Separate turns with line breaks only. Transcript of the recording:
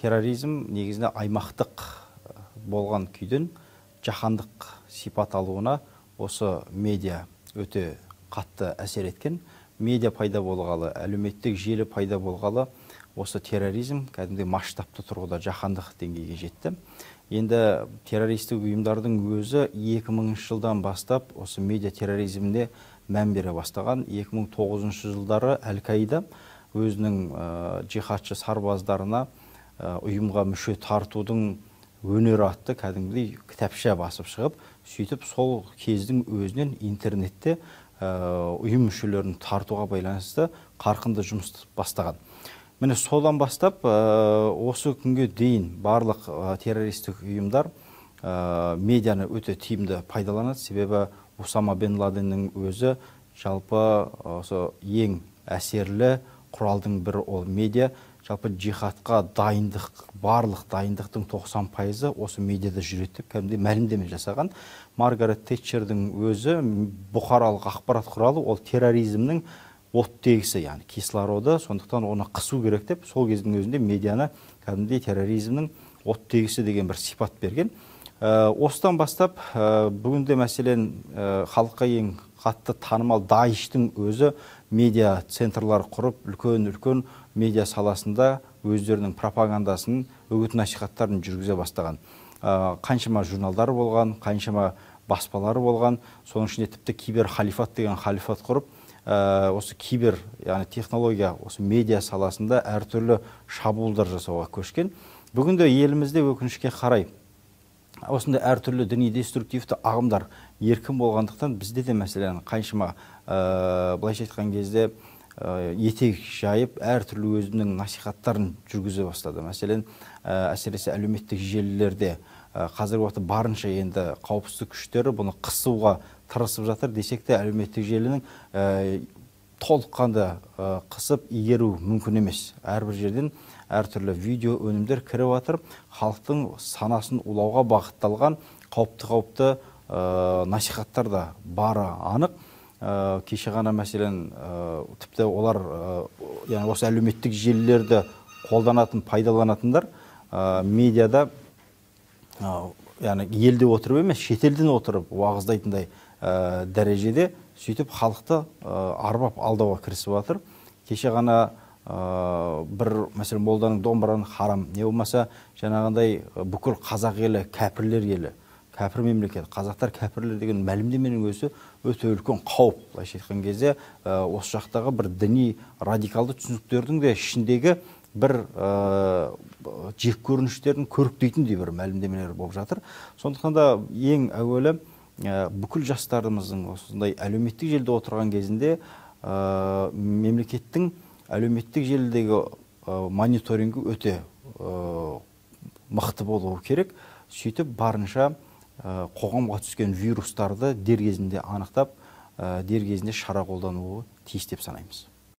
терроризм негізінде аймақтық болған күйден жаһандық сипат алуына осы медиа өте қатты әсер еткен. Медиа пайда болғалы, әлеуметтік желі пайда болғалы, осы терроризм кәдімгі масштабты тұрғыда жаһандық деңгейге жетті. Енді террористік ұйымдардың өзі 2000 жылдан бастап осы медиа терроризміне мән бере бастаған. 2009 жылдары Әл-Каида өзінің жихадшы сарбаздарына ұйымға мүше тартудың өнері атты кәдімгідей кітапша басып шығып, сөйтіп сол кездің өзінен интернетте ұйым мүшелерін тартуға байланысты қарқынды жұмыс бастаған. Міне содан бастап осы күнге дейін барлық террористік ұйымдар медианы өте тиімді пайдаланады. Себебі Усама бен Ладеннің өзі жалпы осы ең әсерлі құралдың бірі ол медиа. Жалпы жихадқа дайындық, барлық дайындықтың 90% осы медиада жүреді деп кәдімгідей мәлімдеме жасаған. Маргарет Тэтчердің өзі бұқаралық ақпарат құралы ол терроризмнің оттегісі, яғни кислороды, сондықтан оны қысу керек деп сол кездің өзінде медианы кәдімгідей терроризмнің оттегісі деген бір сипат берген. Осыдан бастап бүгінде мәселен халыққа ең қатты танымал Даиштің өзі медиа центрлар құрып, үлкен медиа саласында өздерінің пропагандасын, үгіт насихаттарын жүргізе бастаған. Қаншама журналдар болған, қаншама баспалары болған, соның ішінде тіпті кибер халифат деген халифат құрып, осы кибер, яғни технология, осы медиа саласында әртүрлі шабуылдар жасауға көшкен. Бүгінде елімізде өкінішке қарай осында әртүрлі діни деструктивті ағымдар еркін болғандықтан бізде де мәселен қаншама былайша айтқан кезде етек жайып әртүрлі өзінің насихаттарын жүргізе бастады. Мәселен, әсіресе әлеуметтік желілерде қазіргі уақытта барынша енді қауіпсіздік күштері бұны қысуға тырысып жатыр десек те, әлеуметтік желінің толыққанды қысып игеру мүмкін емес. Әрбір жерден әртүрлі видео өнімдер кіріп жатыр, халықтың санасын улауға бағытталған қауіпті насихаттар да бары анық. Кеше ғана мәселен тіпті олар яғни осы әлеуметтік желілерді қолданатын, пайдаланатындар медиада яғни елде отырып емес, шетелден отырып уағыздайтындай дәрежеде сөйтіп халықты арбап алдауға кірісіп жатыр. Кеше ғана бір мәселен молданың домбыраның харам, не болмаса жаңағындай бүкіл қазақ елі кәпірлер елі, кәпір мемлекет, қазақтар кәпірлер деген мәлімдеменің өзі өте үлкен қауіп. Былайша айтқан кезде осы жақтағы бір діни радикалды түсініктердің де ішіндегі бір жек көрініштерін көріктейтіндей бір мәлімдемелер болып жатыр. Сондықтан да ең әуелі бүкіл жастарымыздың осындай әлеуметтік желіде отырған кезінде мемлекеттің әлеуметтік желідегі мониторингі өте мықты болуы керек. Сөйтіп барынша қоғамға түскен вирустарды дер кезінде анықтап, дер кезінде шара қолдануы тиіс деп санаймыз.